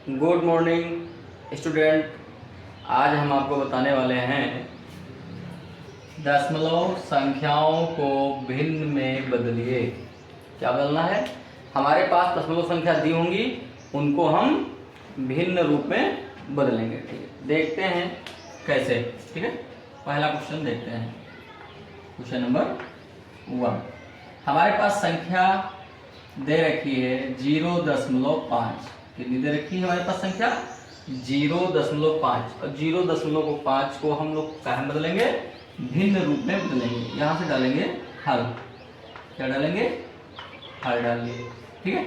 Good morning student. आज हम आपको बताने वाले हैं दशमलव संख्याओं को भिन्न में बदलिए। क्या बदलना है? हमारे पास दशमलव संख्या दी होंगी, उनको हम भिन्न रूप में बदलेंगे। ठीक है, देखते हैं कैसे। ठीक है, पहला क्वेश्चन देखते हैं। Question number 1। हमारे पास संख्या दे रखी है 0.5। कितनी दे रखी है हमारे पास संख्या? 0.5। और 0.5 को हम लोग कहाँ बदलेंगे? भिन्न रूप में बदलेंगे। यहाँ से डालेंगे हल। क्या डालेंगे? हल डालेंगे। ठीक है,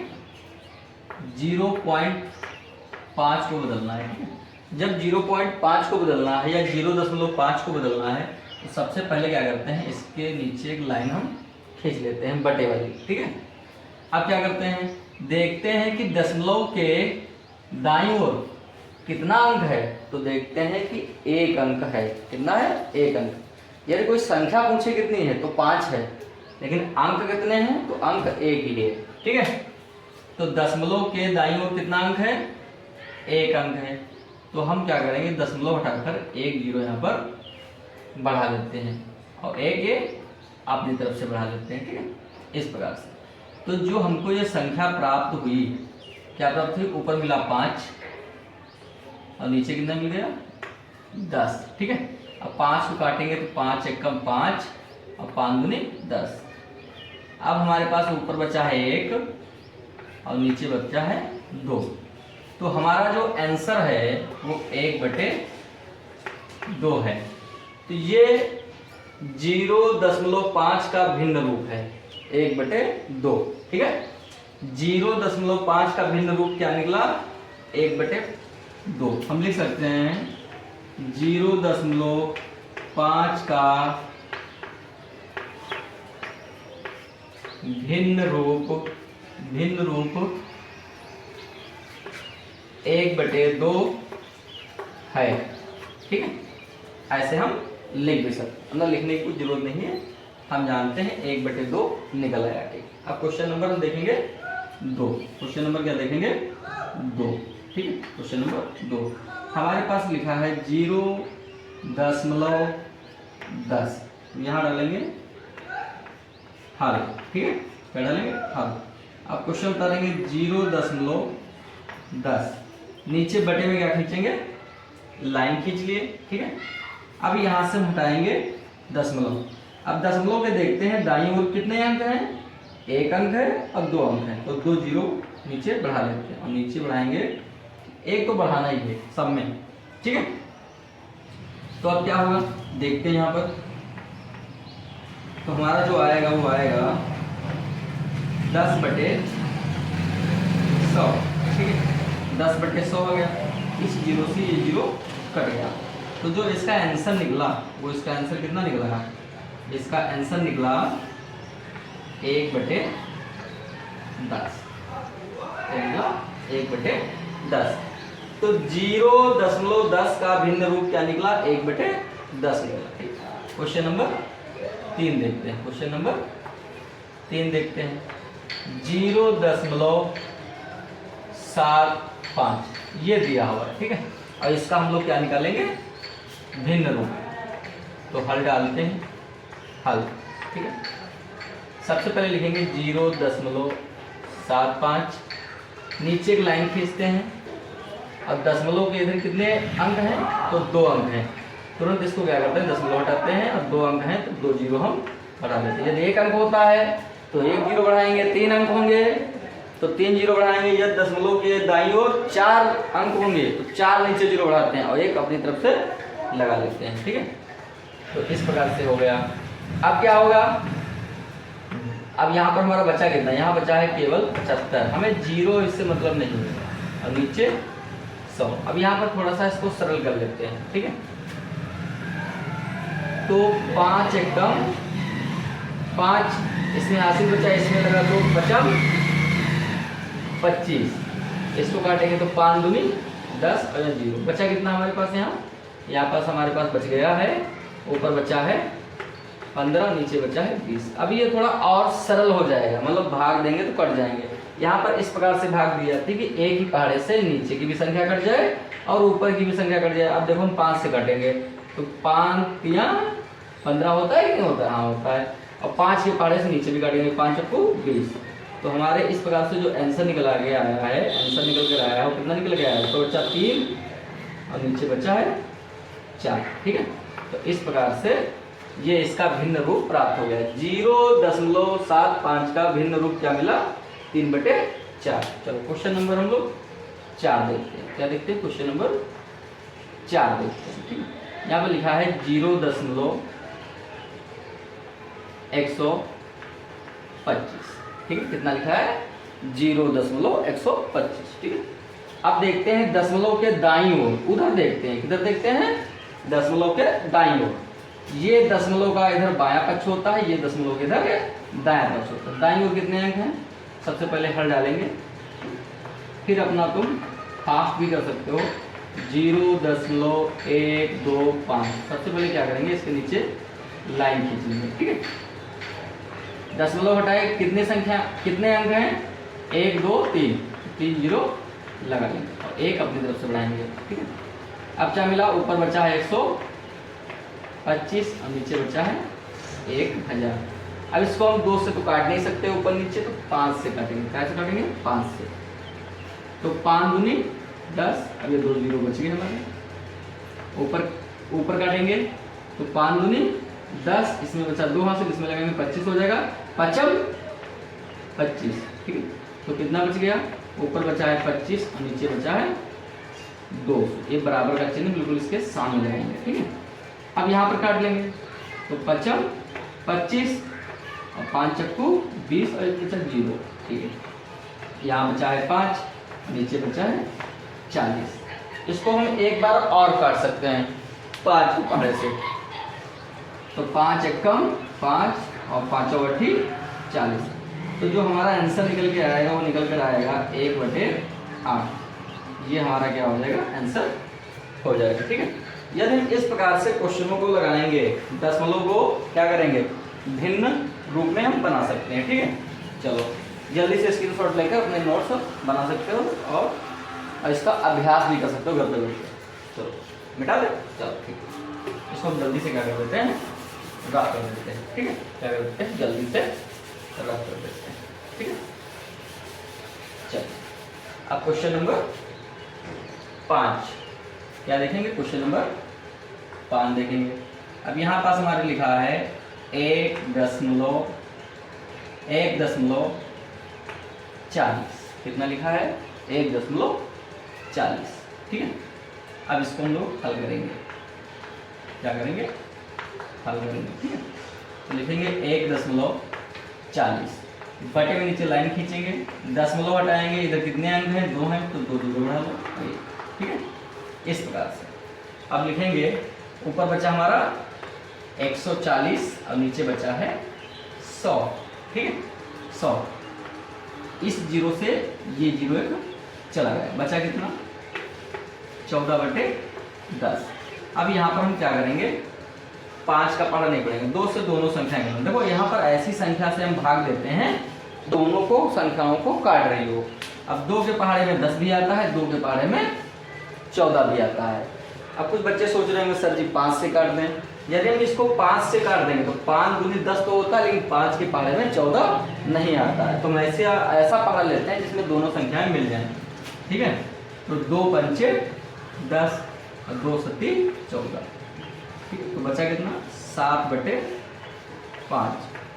0.5 को बदलना है। ठीक है, जब 0.5 को बदलना है या 0.5 को बदलना है तो सबसे पहले क्या करते हैं, इसके नीचे एक लाइन हम खींच लेते हैं बटे वाली। ठीक है, अब क्या करते हैं, देखते हैं कि दशमलव के दाईं ओर कितना अंक है। तो देखते हैं कि एक अंक है। कितना है? एक अंक। यदि कोई संख्या पूछे कितनी है तो 5 है, लेकिन अंक कितने हैं? तो अंक एक ही है। ठीक है, तो दशमलव के दाईं ओर कितना अंक है? एक अंक है। तो हम क्या करेंगे, दशमलव हटाकर एक जीरो यहाँ पर बढ़ा देते हैं और एक ये अपनी तरफ से बढ़ा देते हैं। ठीक है, इस प्रकार से। तो जो हमको ये संख्या प्राप्त हुई, क्या प्राप्त हुई? ऊपर मिला 5 और नीचे कितना मिल गया? 10। ठीक है, अब 5 को काटेंगे तो 5 एकम 5 और 5 दूनी 10। अब हमारे पास ऊपर बचा है 1 और नीचे बचा है 2। तो हमारा जो आंसर है वो 1/2 है। तो ये 0.5 का भिन्न रूप है, 1/2। ठीक है, 0.5 का भिन्न रूप क्या निकला? 1/2। हम लिख सकते हैं 0.5 का भिन्न रूप 1/2 है। ठीक है, ऐसे हम लिख भी सकते, मतलब लिखने की कोई जरूरत नहीं है, हम जानते हैं 1/2 निकल आया। ठीक, अब क्वेश्चन नंबर हम देखेंगे 2। क्वेश्चन नंबर क्या देखेंगे? 2। ठीक है, क्वेश्चन नंबर 2 हमारे पास लिखा है 0.10। यहाँ डालेंगे हल। ठीक है, क्या डालेंगे? हल। अब क्वेश्चन बता देंगे 0.10। नीचे बटे में क्या खींचेंगे? लाइन खींच लिए। ठीक है, अब यहाँ से हम हटाएंगे दशमलव। अब दशमलव के देखते हैं दाईं ओर कितने अंक हैं? एक अंक है और 2 अंक हैं, तो 2 जीरो नीचे बढ़ा लेते हैं और नीचे बढ़ाएंगे, एक तो बढ़ाना ही है सब में। ठीक है, तो अब क्या होगा देखते हैं यहाँ पर। तो हमारा जो आएगा वो आएगा 10/100। ठीक है, 10/100 हो गया। इस जीरो से ये जीरो कट गया। तो जो इसका आंसर निकला वो इसका आंसर कितना निकला है? इसका आंसर निकला 1/10। 1/10। तो 0.10 का भिन्न रूप क्या निकला? 1/10 निकला। ठीक, क्वेश्चन नंबर 3 देखते हैं। क्वेश्चन नंबर 3 देखते हैं 0.75 ये दिया हुआ है। ठीक है, और इसका हम लोग क्या निकालेंगे? भिन्न रूप। तो हल डालते हैं, हल। ठीक है, सबसे पहले लिखेंगे 0.75। नीचे एक लाइन खींचते हैं और दशमलव के इधर कितने अंक हैं? तो 2 अंक हैं। तुरंत इसको क्या करते हैं? दशमलव हटाते हैं और 2 अंक हैं तो 2 जीरो हम बढ़ा देते हैं। यदि 1 अंक होता है तो 1 जीरो बढ़ाएंगे, 3 अंक होंगे तो 3 जीरो बढ़ाएंगे। यदि दशमलव के दाईं ओर 4 अंक होंगे तो 4 नीचे जीरो बढ़ाते हैं और 1 अपनी तरफ से लगा लेते हैं। ठीक है, तो इस प्रकार से हो गया। अब क्या होगा? अब यहाँ पर हमारा बचा कितना? यहाँ बचा है केवल 75। हमें जीरो इससे मतलब नहीं है और नीचे 100। अब यहाँ पर थोड़ा सा इसको सरल कर लेते हैं। ठीक है, तो 5 एकम 5, इसमें हासिल बचा, इसमें लगा तो बचा 25। इसको काटेंगे तो 5 दूनी 10 और 0 बचा कितना हमारे पास? यहाँ पास हमारे पास बच गया है, ऊपर बचा है 15, नीचे बचा है 20। अब ये थोड़ा और सरल हो जाएगा, मतलब भाग देंगे तो कट जाएंगे। यहाँ पर इस प्रकार से भाग दी जाती है कि एक ही पहाड़े से नीचे की भी संख्या कट जाए और ऊपर की भी संख्या कट जाए। अब देखो हम 5 से काटेंगे तो 5 या 15 होता है कि नहीं होता है? हाँ होता है। और 5 के पहाड़े से नीचे भी काटेंगे, 5 चक्कू 20। तो हमारे इस प्रकार से जो आंसर निकल आगे आया है, आंसर निकल कर आया है वो कितना निकल गया है? तो बचा 3 और नीचे बचा है 4। ठीक है, तो इस प्रकार से ये इसका भिन्न रूप प्राप्त हो गया। 0.75 का भिन्न रूप क्या मिला? 3/4। चलो क्वेश्चन नंबर हम लोग 4 देखते हैं। क्या देखते हैं? क्वेश्चन नंबर 4 देखते हैं। ठीक है, यहाँ पर लिखा है 0.125। ठीक है, कितना लिखा है? 0.125। ठीक है, अब देखते हैं दशमलव के दाईं ओर, उधर देखते हैं, किधर देखते हैं? दशमलव के दाईं ओर। ये दशमलव का इधर बायां पक्ष होता है, ये दशमलव के इधर दायां पक्ष होता है। दाईं ओर कितने अंक हैं? सबसे पहले हल डालेंगे, फिर अपना तुम फास्ट भी कर सकते हो। 0.125। सबसे पहले क्या करेंगे? इसके नीचे लाइन खींच लेंगे। ठीक है, दशमलव हटाए कितने संख्या, कितने अंक हैं? 1 2 3, 3 0 लगा लेंगे और 1 अपनी तरफ से बढ़ाएंगे। ठीक है, अब क्या मिला? ऊपर बचा है 125 और नीचे बचा है 1000। अब इसको हम 2 से तो काट नहीं सकते ऊपर नीचे, तो 5 से काटेंगे। कैसे काटेंगे? 5 से। तो 5 दूनी 10, अब ये 2 0 बच गए हमारे। ऊपर काटेंगे तो 5 दूनी 10, इसमें बचा 2 हासिल, इसमें लगाएंगे 25 हो जाएगा। 5 25। ठीक है, तो कितना बच गया? ऊपर बचा है 25 और नीचे बचा है 2। ये बराबर का चिन्ह बिल्कुल इसके सामने लगाएंगे। ठीक है, अब यहाँ पर काट लेंगे तो 5 25 और 5 चक्कू 20 और एक बचा 0। ठीक है, यहाँ बचा है 5, नीचे बचा है 40। इसको हम एक बार और काट सकते हैं 5 के पहाड़े से। तो 5 एकम 5 और 5 अठी 40। तो जो हमारा आंसर निकल के आएगा वो निकल कर आएगा 1/8। ये हमारा क्या हो जाएगा? आंसर हो जाएगा। ठीक है, यदि हम इस प्रकार से क्वेश्चनों को लगाएंगे, दशमलव को क्या करेंगे? भिन्न रूप में हम बना सकते हैं। ठीक है, चलो जल्दी से स्क्रीनशॉट लेकर अपने नोट्स बना सकते हो और इसका अभ्यास भी कर सकते हो घर पे बैठ के। चलो मिटा दे। चलो ठीक है, इसको हम जल्दी से क्या कर देते हैं? रफ कर देते हैं। ठीक है, क्या कर देते हैं? जल्दी से रफ कर देते हैं। ठीक है, चलो अब क्वेश्चन नंबर 5 क्या देखेंगे? क्वेश्चन नंबर 5 देखेंगे। अब यहाँ पास हमारे लिखा है 1.40। कितना लिखा है? 1.40। ठीक है, अब इसको हम लोग हल करेंगे। क्या करेंगे? हल करेंगे। ठीक है, तो लिखेंगे 1.40 बटे में नीचे लाइन खींचेंगे, दशमलव हटाएंगे, इधर कितने अंक हैं? 2 हैं, तो 2 0 बढ़ा लो। ठीक है, इस प्रकार से अब लिखेंगे। ऊपर बचा हमारा 140 और नीचे बचा है 100। ठीक है, 100। इस 0 से ये 0 एक चला गया, बचा कितना? 14/10। अब यहाँ पर हम क्या करेंगे? 5 का पहाड़ा नहीं पड़ेगा, 2 से दोनों संख्याएं गिनो। देखो यहाँ पर ऐसी संख्या से हम भाग देते हैं दोनों को संख्याओं को काट रही हो। अब 2 के पहाड़े में 10 भी आता है, 2 के पहाड़े में 14 भी आता है। अब कुछ बच्चे सोच रहे होंगे सर जी 5 से काट दें। यदि हम इसको 5 से काट देंगे तो 5 दूनी 10 तो होता है, लेकिन 5 के पहाड़े में 14 नहीं आता है। तो हम ऐसा पहाड़ा लेते हैं जिसमें दोनों संख्याएं मिल जाएं। ठीक है, तो 2 पंचे 10 और 2 सत्ती 14। ठीक है, तो बचा कितना? 7/5।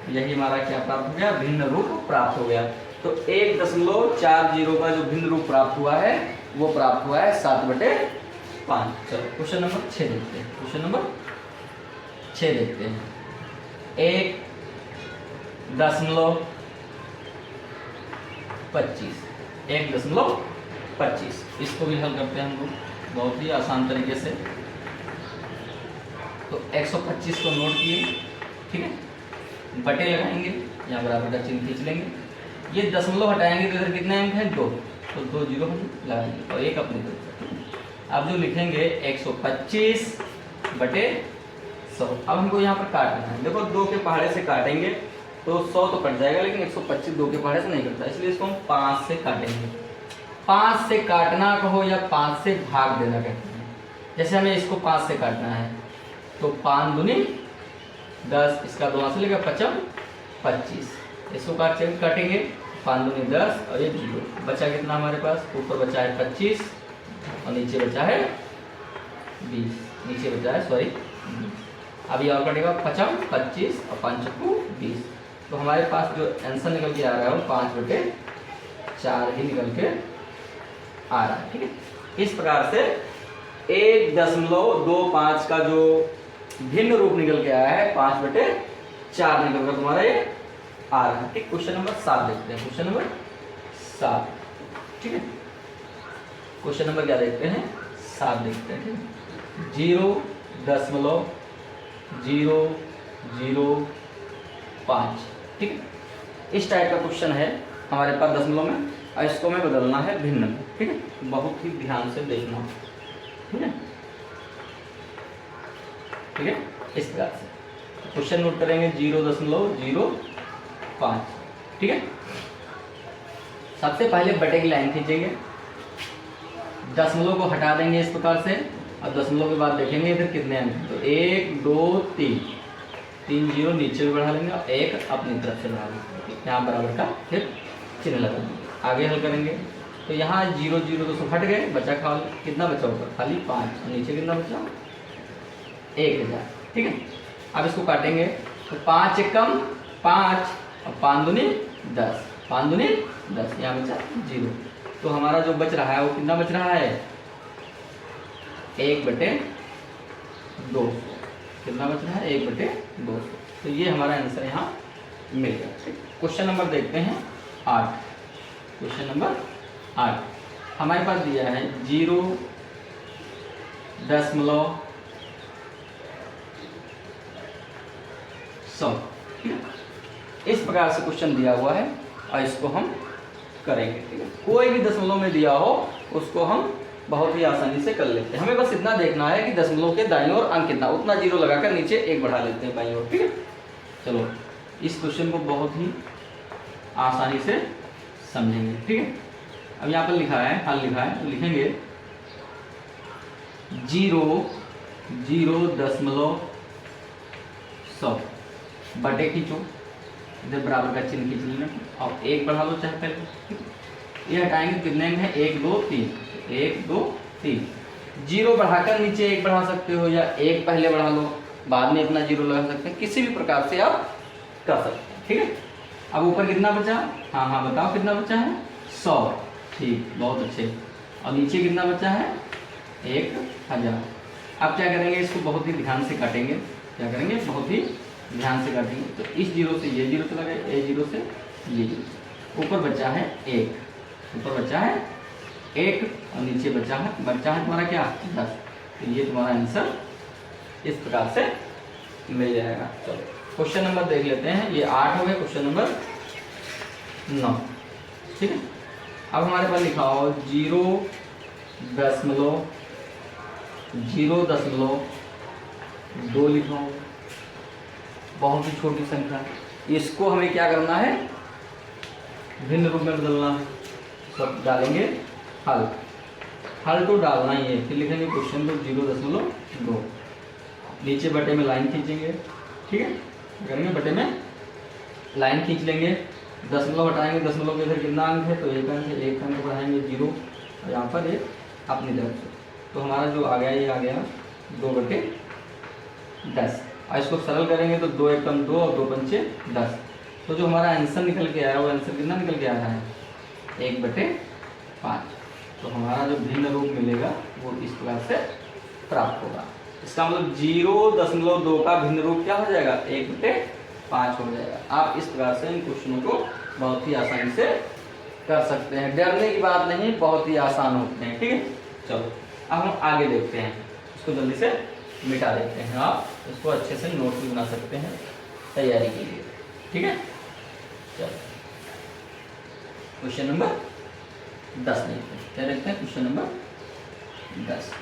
यही हमारा क्या प्राप्त हो गया? भिन्न रूप प्राप्त हो गया। तो 1.40 का जो भिन्न रूप प्राप्त हुआ है वो प्राप्त हुआ है 7/5। चलो क्वेश्चन नंबर 6 देखते हैं। क्वेश्चन नंबर 6 देखते हैं। 1.25। 1.25 इसको भी हल करते हैं हम लोग बहुत ही आसान तरीके से। तो 125 को नोट किए। ठीक है, बटे लगाएंगे, यहाँ बराबर का चिन्ह खींच लेंगे। ये दशमलव हटाएंगे तो इधर कितने अंक हैं? 2, तो 2 0 हम लगाएंगे और 1 अपनी तरफ। अब जो लिखेंगे 125/100। अब हमको यहाँ पर काटना है। देखो 2 के पहाड़े से काटेंगे तो 100 तो कट जाएगा, लेकिन 125 2 के पहाड़े से नहीं कटता, इसलिए इसको हम 5 से काटेंगे। 5 से काटना कहो या 5 से भाग देना कहते हैं। जैसे हमें इसको 5 से काटना है तो 5 दूनी 10, इसका 2 से लेकर 5 25, इसको काटेंगे 5 दूनी 10 और ये 0, बचा कितना हमारे पास, ऊपर बचा है 25 और नीचे बचा है 20, नीचे बचा है सॉरी 20। अब ये और कटेगा 5 25 और 5 20, तो हमारे पास जो आंसर निकल के आ रहा है वो 5/4 ही निकल के आ रहा है। ठीक है, इस प्रकार से 1.25 का जो भिन्न रूप निकल के आया है 5/4 निकल कर तुम्हारा ये आ रहा है। ठीक, क्वेश्चन नंबर 7 देखते हैं, क्वेश्चन नंबर 7। ठीक है, क्वेश्चन नंबर क्या देखते हैं, 7 देखते हैं। ठीक है, 0.005। ठीक है, इस टाइप का क्वेश्चन है हमारे पास दशमलव में, और इसको हमें बदलना है भिन्न में। ठीक है, बहुत ही ध्यान से देखना। ठीक है, ठीक है, इस प्रकार से क्वेश्चन नोट करेंगे 0.05। ठीक है, सबसे पहले बटे की लाइन खींचेंगे, दशमलव को हटा देंगे इस प्रकार से, और दशमलव के बाद देखेंगे इधर कितने अंक, तो 1 2 3 0 नीचे भी बढ़ा लेंगे और 1 अपनी तरफ से बढ़ा लेंगे, यहाँ बराबर का फिर चिन्ह लगा देंगे। आगे हल करेंगे तो यहाँ 0 0 तो हट गए, बचा कितना बचा ऊपर खाली 5 और नीचे कितना बचा 1000। ठीक है, अब इसको काटेंगे तो 5 एकम 5 और 5 दूनी 10, 5 दूनी 10, यहाँ बचा 0, तो हमारा जो बच रहा है वो कितना बच रहा है 1/200। कितना बच रहा है 1/200, तो ये हमारा आंसर यहाँ मिल गया। क्वेश्चन नंबर देखते हैं 8। क्वेश्चन नंबर 8 हमारे पास दिया है 0.100। इस प्रकार से क्वेश्चन दिया हुआ है और इसको हम करेंगे। ठीक है, कोई भी दशमलव में दिया हो उसको हम बहुत ही आसानी से कर लेते हैं। हमें बस इतना देखना है कि दशमलव के दाईं ओर अंक कितना, उतना 0 लगाकर नीचे 1 बढ़ा लेते हैं बाईं ओर। ठीक है, चलो इस क्वेश्चन को बहुत ही आसानी से समझेंगे। ठीक है, अब यहाँ पर लिखा है, हल लिखा है, तो लिखेंगे 0.100 बटे खींचो, इधर बराबर का चिन्ह खींच लेना और 1 बढ़ा लो चाहे पहले। ये हटाएंगे कितने में है 1 2 3, 1 2 3, 0 बढ़ाकर नीचे 1 बढ़ा सकते हो या 1 पहले बढ़ा लो, बाद में अपना 0 लगा सकते हैं, किसी भी प्रकार से आप कर सकते हैं। ठीक है, अब ऊपर कितना बचा, हाँ बताओ कितना बचा है 100। ठीक, बहुत अच्छे, और नीचे कितना बचा है 1000। अब क्या करेंगे, इसको बहुत ही ध्यान से काटेंगे। क्या करेंगे, बहुत ही ध्यान से काटेंगे। तो इस 0 से ये 0 चला गया, ये 0 से ये 0, ऊपर बचा है 1, ऊपर बचा है 1 और नीचे बचा है तुम्हारा क्या 10। तो ये तुम्हारा आंसर इस प्रकार से मिल जाएगा। चलो क्वेश्चन नंबर देख लेते हैं, ये 8 हो गए, क्वेश्चन नंबर 9। ठीक है, अब हमारे पास लिखा हो 0.02 लिखा हो, बहुत ही छोटी संख्या। इसको हमें क्या करना है, भिन्न रूप में बदलना है। सब डालेंगे हल तो डालना ही है, फिर लिखेंगे क्वेश्चन को 0.2, नीचे बटे में लाइन खींचेंगे। ठीक है, करेंगे बटे में लाइन खींच लेंगे, दशमलव हटाएंगे, दशमलव के इधर कितना अंक है तो 1 अंक है, 1 अंक बढ़ाएंगे 0 और यहाँ पर 1 अपनी तरफ से, तो हमारा जो आ गया ये आ गया 2/10। और इसको सरल करेंगे तो 2 एकम 2 और 2 पंचे 10, तो जो हमारा आंसर निकल के आया वो आंसर कितना निकल के आ रहा है 1/5। तो हमारा जो भिन्न रूप मिलेगा वो इस प्रकार से प्राप्त होगा। इसका मतलब 0.2 का भिन्न रूप क्या हो जाएगा 1/5 हो जाएगा। आप इस प्रकार से इन क्वेश्चनों को बहुत ही आसानी से कर सकते हैं, डरने की बात नहीं, बहुत ही आसान होते हैं। ठीक है, चलो अब हम आगे देखते हैं, इसको जल्दी से मिटा देते हैं। आप इसको अच्छे से नोट भी बना सकते हैं तैयारी के लिए। ठीक है, चलो क्वेश्चन नंबर 10 देखते हैं, क्या देखते हैं क्वेश्चन नंबर 10।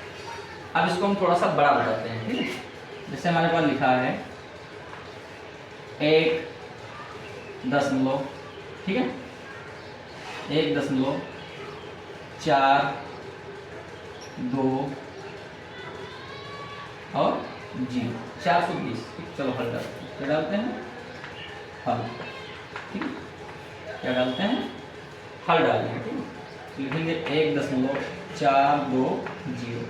अब इसको हम थोड़ा सा बड़ा बताते हैं। ठीक है, जैसे हमारे पास लिखा है 1 दशमलव, ठीक है, 1.4 2 और 0, 420। चलो हल डालते हैं, क्या डालते हैं, हल, ठीक है, क्या डालते हैं, हल डालेंगे, ठीक है। लिखेंगे 1.420,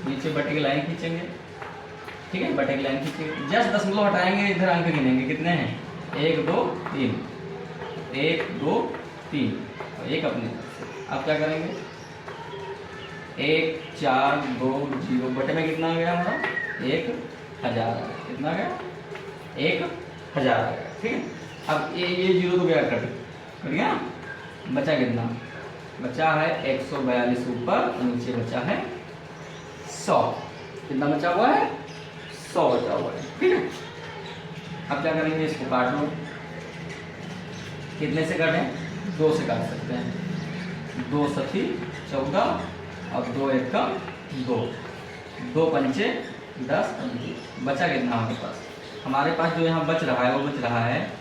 नीचे बटे की लाइन खींचेंगे, ठीक है, बटे की लाइन खींचेंगे, जस्ट दशमलव हटाएंगे, इधर अंक गिनेंगे, कितने हैं, 1 2 3, 1 2 3 और एक अपने। अब क्या करेंगे, 1420 बटे में कितना आ गया हमारा, 1000, कितना आ गया, 1000 आ गया, ठीक है। अब ये 0 तो गया, कट गया, बचा कितना, बचा है 142 ऊपर और नीचे बचा है 100, कितना बचा हुआ है, 100 बचा हुआ है, ठीक है। अब क्या करेंगे, इसको काट लो, कितने से काटें, 2 से काट सकते हैं, 2 सती 14 और 2 1 का 2, 2 पंचे 10 और 2, बचा कितना हमारे पास, हमारे पास जो यहाँ बच रहा है वो बच रहा है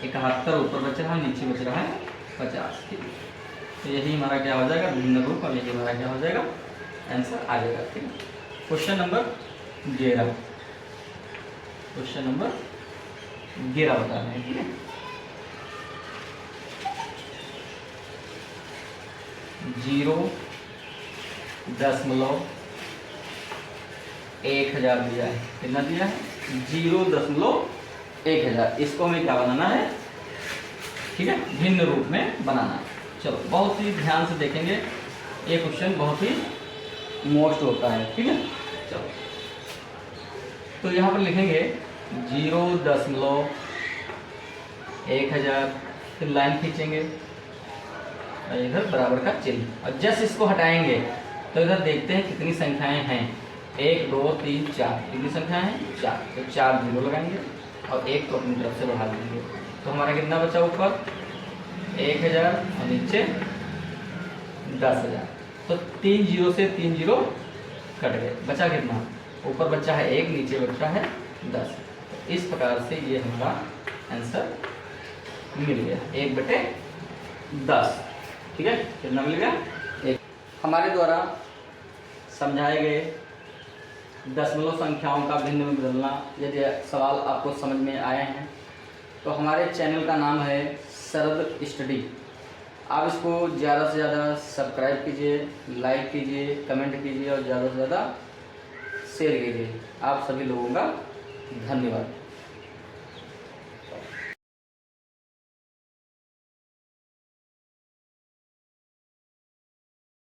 71 ऊपर बच रहा है, नीचे बच रहा है 50, ठीक है। तो यही हमारा क्या हो जाएगा, भिन्न रूप, और यही हमारा क्या हो जाएगा, आंसर आ जाएगा, ठीक है। क्वेश्चन नंबर 11, क्वेश्चन नंबर 11 बताना है, ठीक है। 0.1000 दिया है, कितना दिया है, 0.1000, इसको हमें क्या बनाना है, ठीक है, भिन्न रूप में बनाना है। चलो बहुत ही ध्यान से देखेंगे, ये क्वेश्चन बहुत ही मोस्ट होता है, ठीक है। चलो तो यहाँ पर लिखेंगे 0.1000, फिर लाइन खींचेंगे और इधर बराबर का चिन्ह, और जस्ट इसको हटाएंगे तो इधर देखते हैं कितनी संख्याएं हैं, 1 2 3 4, कितनी संख्याएं हैं, 4, तो 4 0 लगाएंगे और 1 को अपनी तरफ से बढ़ा देंगे, तो हमारा कितना बचा ऊपर, 1000 और नीचे 10,000, तो 3 0 से 3 0 कट गए, बचा कितना, ऊपर बचा है 1, नीचे बचा है 10, तो इस प्रकार से ये हमारा आंसर मिल गया, 1/10, ठीक है, कितना मिल गया, 1। हमारे द्वारा समझाए गए दशमलव संख्याओं का भिन्न में बदलना, यदि सवाल आपको समझ में आए हैं तो हमारे चैनल का नाम है शरद स्टडी। आप इसको ज़्यादा से ज़्यादा सब्सक्राइब कीजिए, लाइक कीजिए, कमेंट कीजिए और ज़्यादा से ज़्यादा शेयर कीजिए। आप सभी लोगों का धन्यवाद।